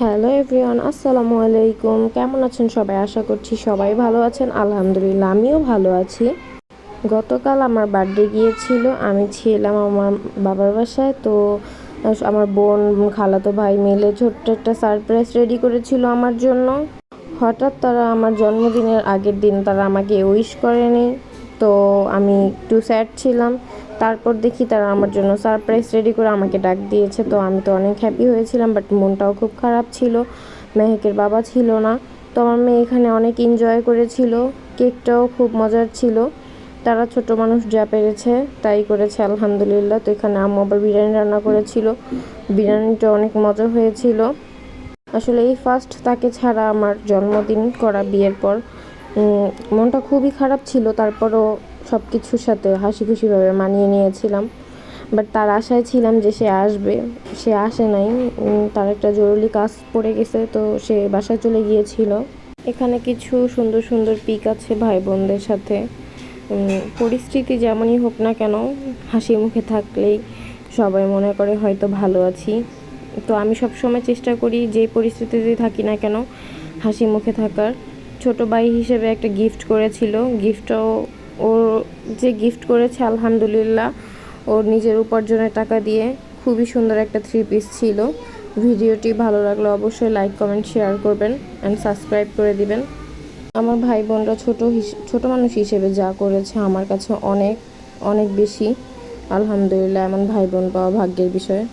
Hello everyone, আসসালামু আলাইকুম। কেমন আছেন সবাই? আশা করছি সবাই ভালো আছেন। আলহামদুলিল্লাহ, আমিও ভালো আছি। গতকাল আমার বার্থডে গিয়েছিল। আমি ছিলাম আমার বাবার বাসায়। তো আমার বোন, খালাতো ভাই মিলে ছোট্ট একটা সারপ্রাইজ রেডি করেছিল আমার জন্য। হঠাৎ তারা আমার জন্মদিনের আগের দিন তারা আমাকে উইশ করেনি। তো আমি একটু স্যাড ছিলাম। তারপর দেখি তারা আমার জন্য সারপ্রাইজ রেডি করে আমাকে ডাক দিয়েছে। তো আমি তো অনেক হ্যাপি হয়েছিলাম, বাট মনটাও খুব খারাপ ছিল। মেহেকের বাবা ছিল না। তো আমার মেয়ে এখানে অনেক এনজয় করেছিল। কেকটাও খুব মজার ছিল। তারা ছোট মানুষ যা পেরেছে তাই করেছে, আলহামদুলিল্লাহ। তো এখানে আম্মু আবার বিরিয়ানি রান্না করেছিল। বিরিয়ানিটা অনেক মজা হয়েছিল। আসলে এই ফার্স্ট তাকে ছাড়া আমার জন্মদিন করা বিয়ের পর। মনটা খুবই খারাপ ছিল, তারপরও সব কিছুর সাথে হাসি খুশিভাবে মানিয়ে নিয়েছিলাম। বাট তার আশায় ছিলাম যে সে আসবে, সে আসে নাই। তার একটা জরুরি কাজ পড়ে গেছে, তো সে বাসায় চলে গিয়েছিল। এখানে কিছু সুন্দর সুন্দর পিক আছে ভাই বোনদের সাথে। পরিস্থিতি যেমনই হোক না কেন, হাসি মুখে থাকলেই সবাই মনে করে হয়তো ভালো আছি। তো আমি সবসময় চেষ্টা করি যে পরিস্থিতিতে থাকি না কেন হাসি মুখে থাকার। ছোট ভাই হিসেবে একটা গিফট করেছিল। গিফটটাও ওর যে গিফট করেছে, আলহামদুলিল্লাহ, ওর নিজের উপার্জনের টাকা দিয়ে খুবই সুন্দর একটা 3 পিস ছিল। ভিডিওটি ভালো লাগলে অবশ্যই লাইক, কমেন্ট, শেয়ার করবেন অ্যান্ড সাবস্ক্রাইব করে দিবেন। আমার ভাই বোনরা ছোট মানুষ হিসেবে যা করেছে আমার কাছে অনেক অনেক বেশি। আলহামদুলিল্লাহ, এমন ভাই বোন পাওয়া ভাগ্যের বিষয়।